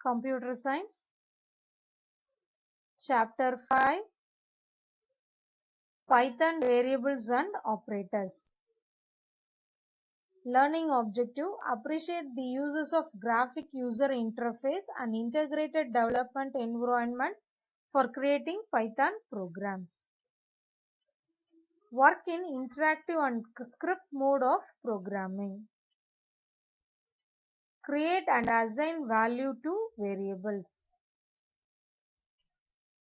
Computer Science, Chapter 5, Python Variables and Operators. Learning objective: appreciate the uses of graphic user interface and integrated development environment for creating Python programs. Work in interactive and script mode of programming. Create and assign value to variables.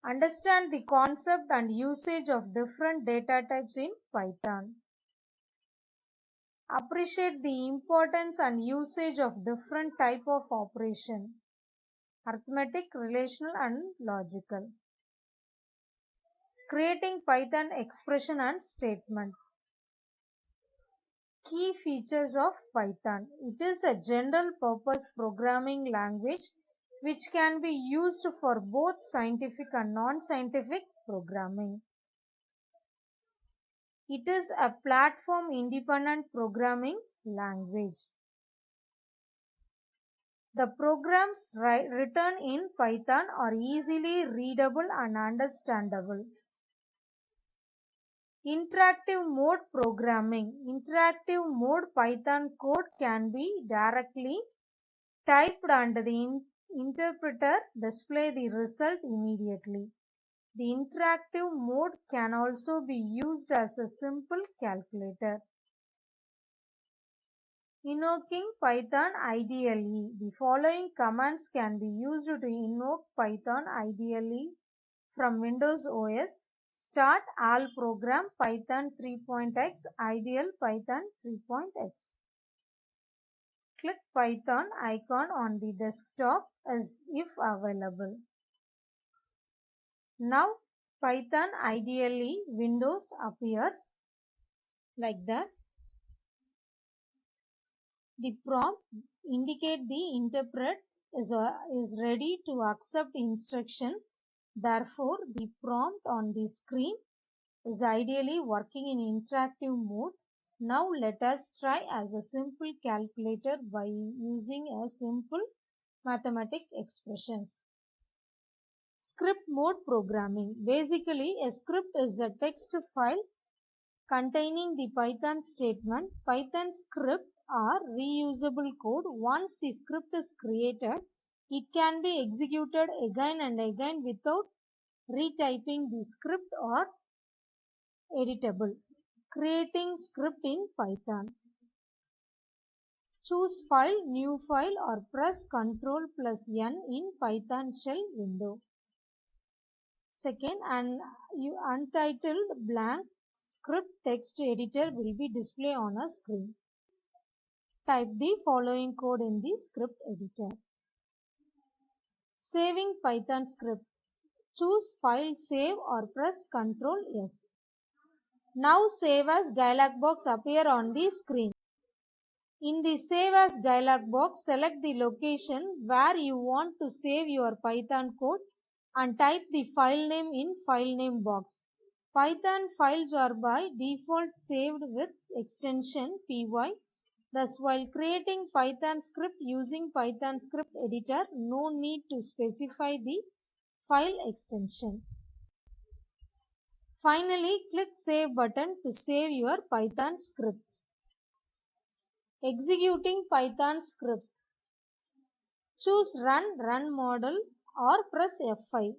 Understand the concept and usage of different data types in Python. Appreciate the importance and usage of different type of operation: arithmetic, relational and logical. Creating Python expression and statement. Key features of Python. It is a general purpose programming language which can be used for both scientific and non-scientific programming. It is a platform-independent programming language. The programs written in Python are easily readable and understandable. Interactive mode programming. Interactive mode Python code can be directly typed and the interpreter display the result immediately. The interactive mode can also be used as a simple calculator. Invoking Python IDLE. The following commands can be used to invoke Python IDLE from Windows OS. Start all program Python 3.x IDLE Python 3.x. Click Python icon on the desktop as if available. Now Python IDLE Windows appears like that. The prompt indicates the interpreter is ready to accept instruction. Therefore, the prompt on the screen is ideally working in interactive mode. Now let us try as a simple calculator by using a simple mathematical expressions. Script mode programming. Basically, a script is a text file containing the Python statement. Python script are reusable code. Once the script is created, it can be executed again and again without retyping the script or editable. Creating script in Python. Choose File, New File or press Ctrl+N in Python shell window. Second, an untitled blank script text editor will be displayed on a screen. Type the following code in the script editor. Saving Python script. Choose File, Save or press Ctrl S. Now Save As dialog box appear on the screen. In the Save As dialog box, select the location where you want to save your Python code and type the file name in file name box. Python files are by default saved with extension py. Thus, while creating Python script using Python script editor, no need to specify the file extension. Finally, click Save button to save your Python script. Executing Python script. Choose Run Model or press F5.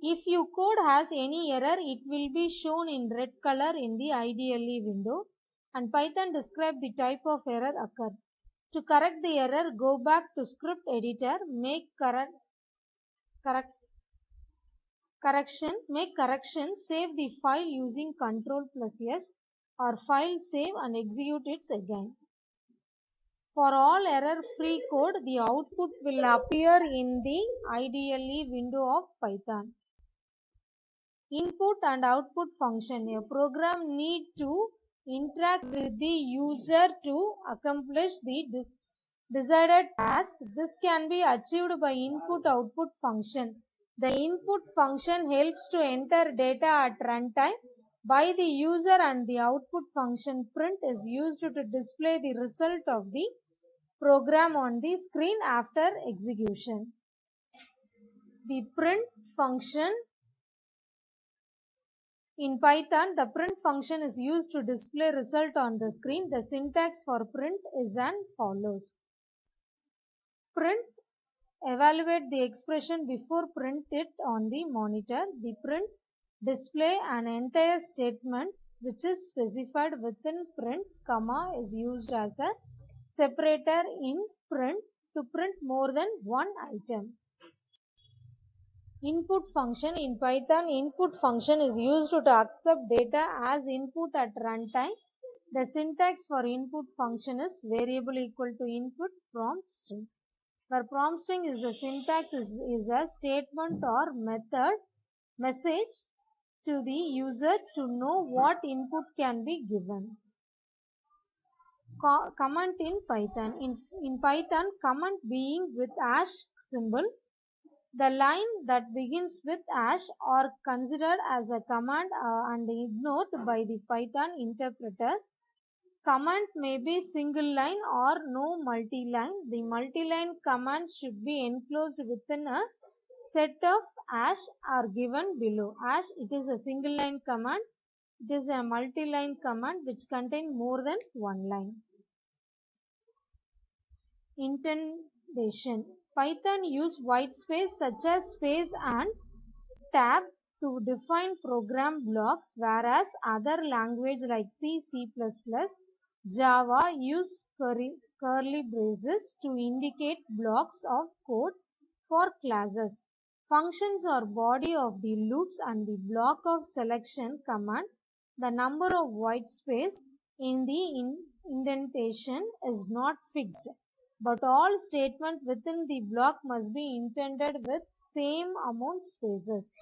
If your code has any error, it will be shown in red color in the IDLE window and Python describes the type of error occurred. To correct the error, go back to script editor, make correction, save the file using Ctrl+S or file save and execute it again. For all error-free code, the output will appear in the IDLE window of Python. Input and output function. A program needs to interact with the user to accomplish the desired task. This can be achieved by input-output function. The input function helps to enter data at runtime by the user and the output function print is used to display the result of the program on the screen after execution. The print function in Python, the print function is used to display result on the screen. The syntax for print is as follows. Print, evaluate the expression before print it on the monitor. The print, display an entire statement which is specified within print, comma is used as a separator in print to print more than one item. Input function in Python, input function is used to accept data as input at runtime. The syntax for input function is variable equal to input prompt string. Where prompt string is the syntax is a statement or message to the user to know what input can be given. Comment in Python. In Python, comment being with hash symbol. The line that begins with hash are considered as a command and ignored by the Python interpreter. Command may be single line or no multi-line. The multi-line commands should be enclosed within a set of hash are given below. Hash, it is a single line command. It is a multi-line command which contain more than one line. Indentation. Python use white space such as space and tab to define program blocks, whereas other language like C, C++, Java use curly braces to indicate blocks of code for classes. Functions are body of the loops and the block of selection command. The number of white space in the indentation is not fixed, but all statements within the block must be indented with same amount spaces.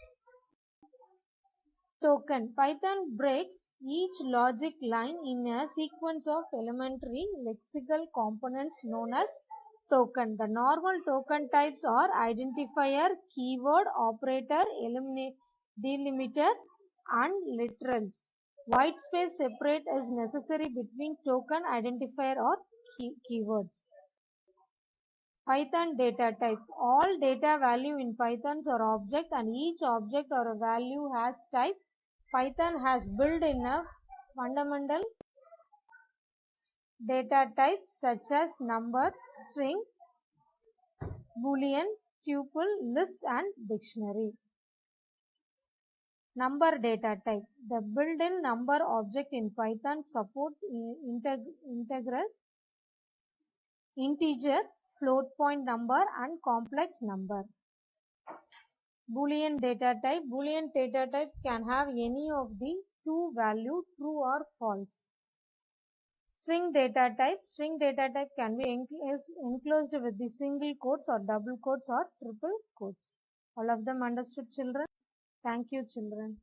Token. Python breaks each logic line in a sequence of elementary lexical components known as token. The normal token types are identifier, keyword, operator, delimiter, and literals. White space separate is necessary between token, identifier, or keywords. Python data type. All data value in Python are object and each object or a value has type. Python has built in a fundamental data types such as number, string, boolean, tuple, list and dictionary. Number data type. The built-in number object in Python support integer, float point number and complex number. Boolean data type. Boolean data type can have any of the two value, true or false. String data type. String data type can be enclosed with the single quotes or double quotes or triple quotes. All of them understood, children? Thank you, children.